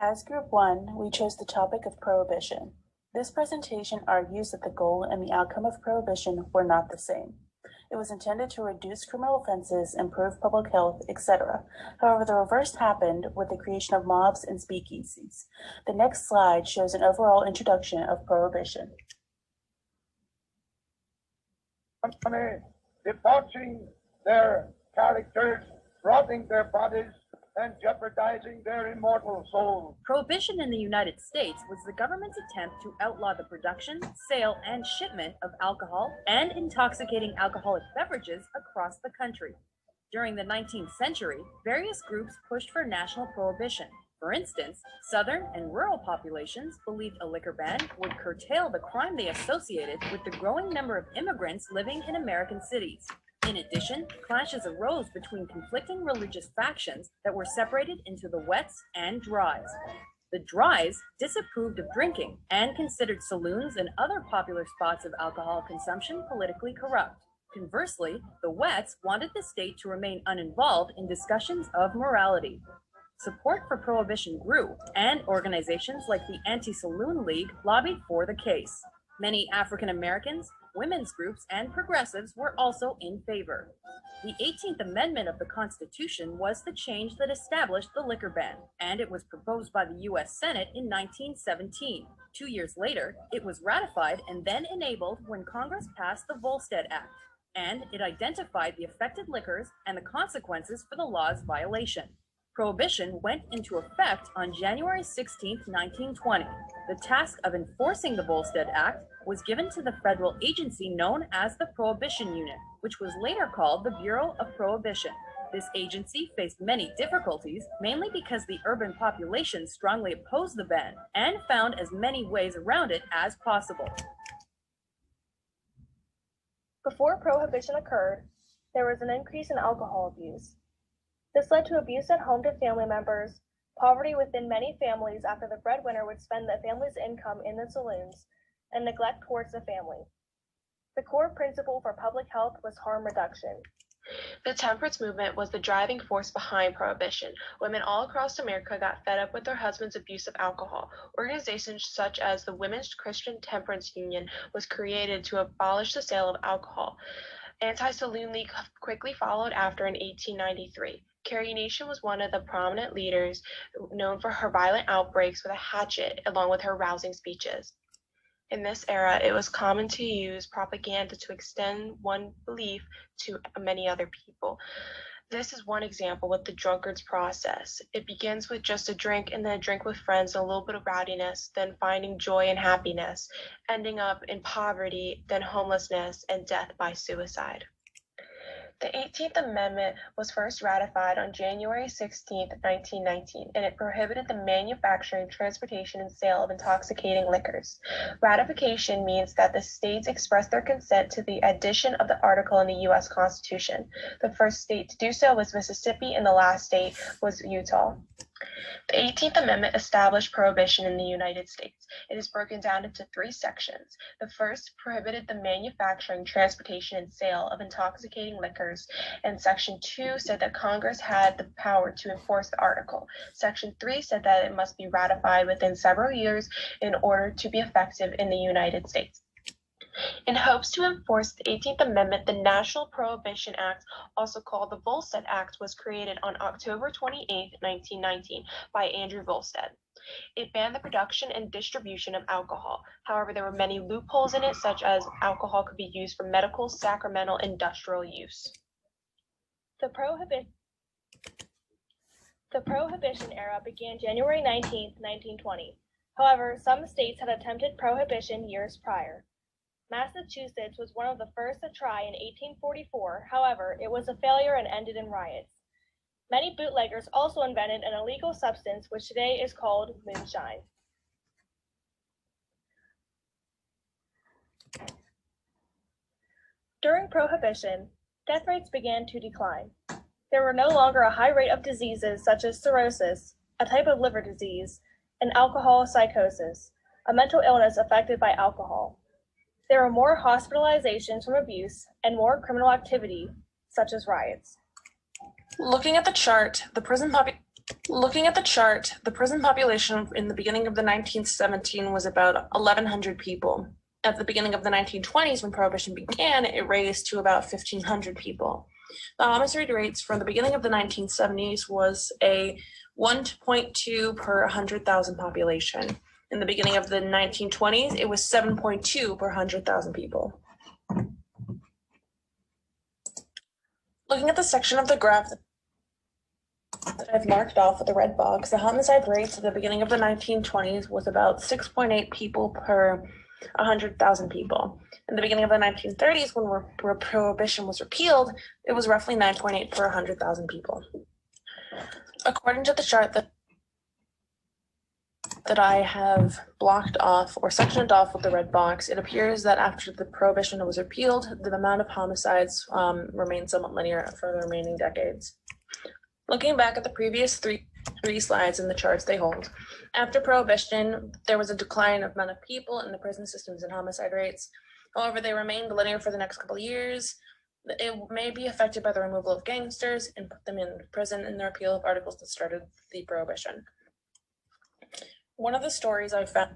As Group 1, we chose the topic of prohibition. This presentation argues that the goal and the outcome of prohibition were not the same. It was intended to reduce criminal offenses, improve public health, etc. However, the reverse happened with the creation of mobs and speakeasies. The next slide shows an overall introduction of prohibition. Debauching their characters, rotting their bodies, and jeopardizing their immortal souls. Prohibition in the United States was the government's attempt to outlaw the production, sale, and shipment of alcohol and intoxicating alcoholic beverages across the country. During the 19th century, various groups pushed for national prohibition. For instance, Southern and rural populations believed a liquor ban would curtail the crime they associated with the growing number of immigrants living in American cities. In addition, clashes arose between conflicting religious factions that were separated into the wets and dries. The dries disapproved of drinking and considered saloons and other popular spots of alcohol consumption politically corrupt. Conversely, the wets wanted the state to remain uninvolved in discussions of morality. Support for prohibition grew, and organizations like the Anti-Saloon League lobbied for the case. Many African Americans, women's groups, and progressives were also in favor. The 18th Amendment of the Constitution was the change that established the liquor ban, and it was proposed by the U.S. Senate in 1917. 2 years later, it was ratified and then enabled when Congress passed the Volstead Act, and it identified the affected liquors and the consequences for the law's violation. Prohibition went into effect on January 16, 1920. The task of enforcing the Volstead Act was given to the federal agency known as the Prohibition Unit, which was later called the Bureau of Prohibition. This agency faced many difficulties, mainly because the urban population strongly opposed the ban and found as many ways around it as possible. Before Prohibition occurred, there was an increase in alcohol abuse. This led to abuse at home to family members, poverty within many families after the breadwinner would spend the family's income in the saloons, and neglect towards the family. The core principle for public health was harm reduction. The temperance movement was the driving force behind Prohibition. Women all across America got fed up with their husbands' abuse of alcohol. Organizations such as the Women's Christian Temperance Union was created to abolish the sale of alcohol. Anti-Saloon League quickly followed after in 1893. Carrie Nation was one of the prominent leaders known for her violent outbreaks with a hatchet along with her rousing speeches. In this era, it was common to use propaganda to extend one belief to many other people. This is one example with the drunkard's process. It begins with just a drink and then a drink with friends and a little bit of rowdiness, then finding joy and happiness, ending up in poverty, then homelessness, and death by suicide. The 18th Amendment was first ratified on January 16, 1919, and it prohibited the manufacturing, transportation, and sale of intoxicating liquors. Ratification means that the states expressed their consent to the addition of the article in the U.S. Constitution. The first state to do so was Mississippi, and the last state was Utah. The 18th Amendment established prohibition in the United States. It is broken down into 3 sections. The first prohibited the manufacturing, transportation, and sale of intoxicating liquors, and Section 2 said that Congress had the power to enforce the article. Section 3 said that it must be ratified within several years in order to be effective in the United States. In hopes to enforce the 18th Amendment, the National Prohibition Act, also called the Volstead Act, was created on October 28, 1919, by Andrew Volstead. It banned the production and distribution of alcohol. However, there were many loopholes in it, such as alcohol could be used for medical, sacramental, and industrial use. The Prohibition era began January 19, 1920. However, some states had attempted prohibition years prior. Massachusetts was one of the first to try in 1844, however, it was a failure and ended in riots. Many bootleggers also invented an illegal substance which today is called moonshine. During Prohibition, death rates began to decline. There were no longer a high rate of diseases such as cirrhosis, a type of liver disease, and alcohol psychosis, a mental illness affected by alcohol. There were more hospitalizations from abuse and more criminal activity, such as riots. Looking at the chart, the prison Looking at the chart, the prison population in the beginning of the 1917 was about 1,100 people. At the beginning of the 1920s, when Prohibition began, it raised to about 1,500 people. The homicide rates from the beginning of the 1970s was a 1.2 per 100,000 population. In the beginning of the 1920s, it was 7.2 per 100,000 people. Looking at the section of the graph that I've marked off with the red box, the homicide rates at the beginning of the 1920s was about 6.8 people per 100,000 people. In the beginning of the 1930s, when Prohibition was repealed, it was roughly 9.8 per 100,000 people. According to the chart that I have blocked off or sectioned off with the red box, it appears that after the Prohibition was repealed, the amount of homicides remained somewhat linear for the remaining decades. Looking back at the previous three slides in the charts they hold, after Prohibition, there was a decline of amount of people in the prison systems and homicide rates. However, they remained linear for the next couple of years. It may be affected by the removal of gangsters and put them in prison in the repeal of articles that started the Prohibition. One of the stories I found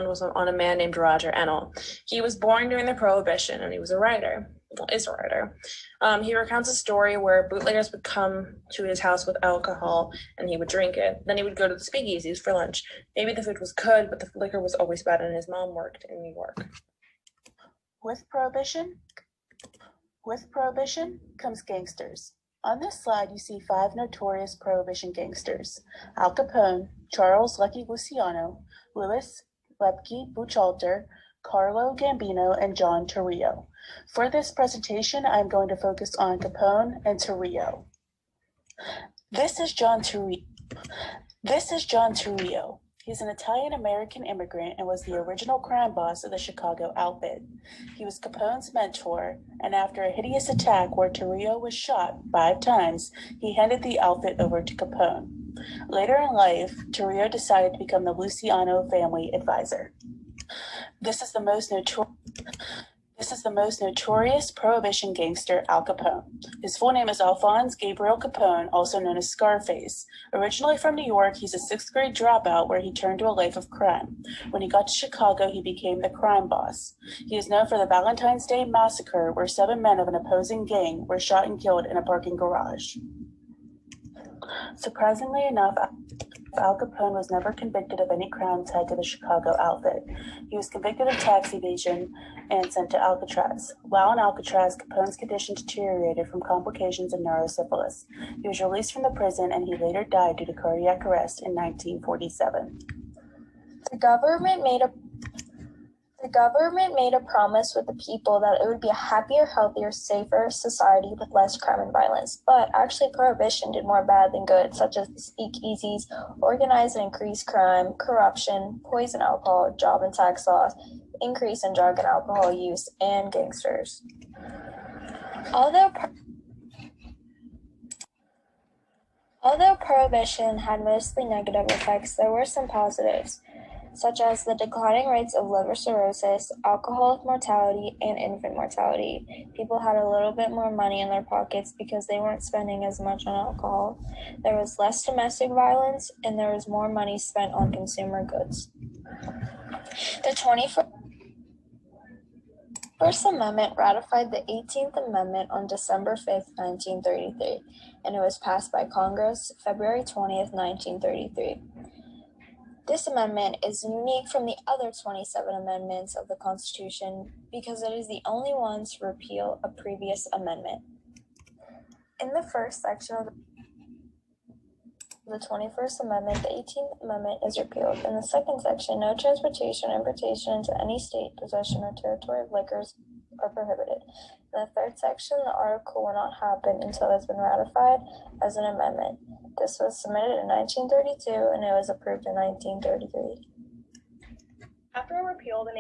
was on a man named Roger Ennell. He was born during the Prohibition, and he was a writer. Well, is a writer. He recounts a story where bootleggers would come to his house with alcohol, and he would drink it. Then he would go to the speakeasies for lunch. Maybe the food was good, but the liquor was always bad, and his mom worked in New York. With Prohibition comes gangsters. On this slide, you see 5 notorious Prohibition gangsters: Al Capone, Charles Lucky Luciano, Louis Lepke Buchalter, Carlo Gambino, and John Torrio. For this presentation, I'm going to focus on Capone and Torrio. This is John Torrio. He's an Italian-American immigrant and was the original crime boss of the Chicago outfit. He was Capone's mentor, and after a hideous attack where Torrio was shot 5 times, he handed the outfit over to Capone. Later in life, Torrio decided to become the Luciano family advisor. This is the most notorious Prohibition gangster, Al Capone. His full name is Alphonse Gabriel Capone, also known as Scarface. Originally from New York, he's a 6th grade dropout where he turned to a life of crime. When he got to Chicago, he became the crime boss. He is known for the Valentine's Day Massacre, where 7 men of an opposing gang were shot and killed in a parking garage. Surprisingly enough, Al Capone was never convicted of any crime tied to the Chicago outfit. He was convicted of tax evasion and sent to Alcatraz. While in Alcatraz, Capone's condition deteriorated from complications of neurosyphilis. He was released from the prison, and he later died due to cardiac arrest in 1947. The government made a promise with the people that it would be a happier, healthier, safer society with less crime and violence. But actually, Prohibition did more bad than good, such as the speakeasies, organized and increased crime, corruption, poison alcohol, job and tax laws, increase in drug and alcohol use, and gangsters. Although Prohibition had mostly negative effects, there were some positives, such as the declining rates of liver cirrhosis, alcoholic mortality, and infant mortality. People had a little bit more money in their pockets because they weren't spending as much on alcohol. There was less domestic violence, and there was more money spent on consumer goods. The 21st Amendment ratified the 18th Amendment on December 5th, 1933, and it was passed by Congress February 20th, 1933. This amendment is unique from the other 27 amendments of the Constitution because it is the only one to repeal a previous amendment. In the first section of the 21st Amendment, the 18th Amendment is repealed. In the second section, no transportation or importation into any state, possession, or territory of liquors are prohibited. In the third section, the article will not happen until it has been ratified as an amendment. This was submitted in 1932 and it was approved in 1933. After a repeal, the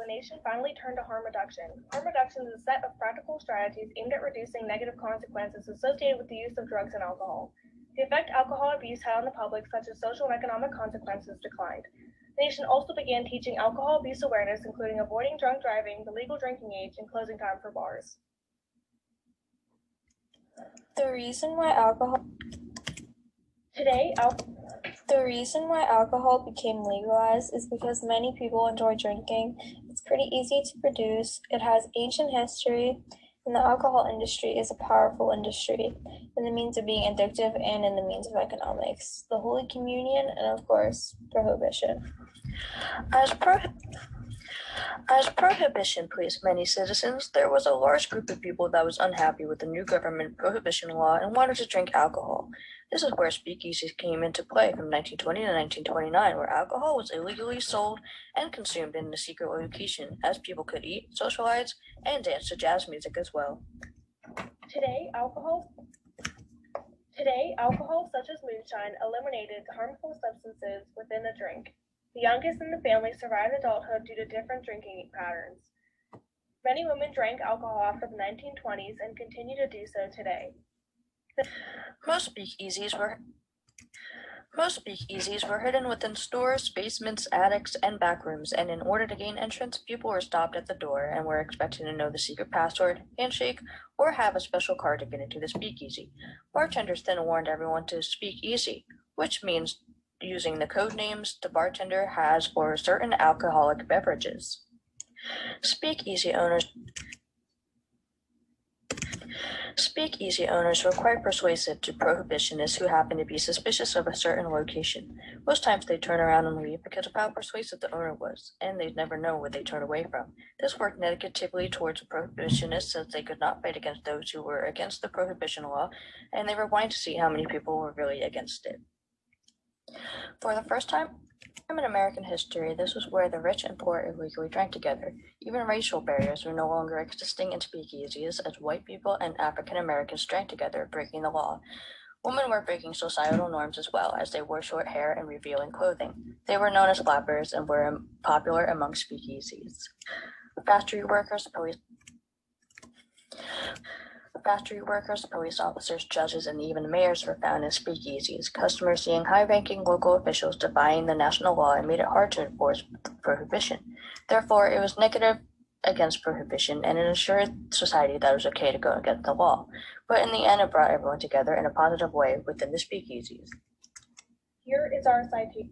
nation finally turned to harm reduction. Harm reduction is a set of practical strategies aimed at reducing negative consequences associated with the use of drugs and alcohol. The effect alcohol abuse had on the public, such as social and economic consequences, declined. The nation also began teaching alcohol abuse awareness, including avoiding drunk driving, the legal drinking age, and closing time for bars. The reason why alcohol became legalized is because many people enjoy drinking. It's pretty easy to produce, it has ancient history, and the alcohol industry is a powerful industry in the means of being addictive and in the means of economics, the Holy Communion, and of course, Prohibition. As Prohibition pleased many citizens, there was a large group of people that was unhappy with the new government prohibition law and wanted to drink alcohol. This is where speakeasies came into play from 1920 to 1929, where alcohol was illegally sold and consumed in a secret location, as people could eat, socialize, and dance to jazz music as well. Today, alcohol such as moonshine eliminated harmful substances within the drink. The youngest in the family survived adulthood due to different drinking patterns. Many women drank alcohol after the 1920s and continue to do so today. Most speakeasies were hidden within stores, basements, attics, and back rooms, and in order to gain entrance, people were stopped at the door and were expected to know the secret password, handshake, or have a special card to get into the speakeasy. Bartenders then warned everyone to speak easy, which means using the code names the bartender has for certain alcoholic beverages. Speakeasy owners were quite persuasive to prohibitionists who happened to be suspicious of a certain location. Most times they'd turn around and leave because of how persuasive the owner was, and they'd never know what they'd turn away from. This worked negatively towards prohibitionists since they could not fight against those who were against the prohibition law, and they were blind to see how many people were really against it. For the first time in American history, this was where the rich and poor illegally drank together. Even racial barriers were no longer existing in speakeasies, as white people and African Americans drank together, breaking the law. Women were breaking societal norms as well, as they wore short hair and revealing clothing. They were known as flappers and were popular among speakeasies. Factory workers, police officers, judges, and even mayors were found in speakeasies. Customers seeing high-ranking local officials defying the national law and made it hard to enforce prohibition. Therefore, it was negative against prohibition, and it assured society that it was okay to go against the law. But in the end, it brought everyone together in a positive way within the speakeasies. Here is our citation.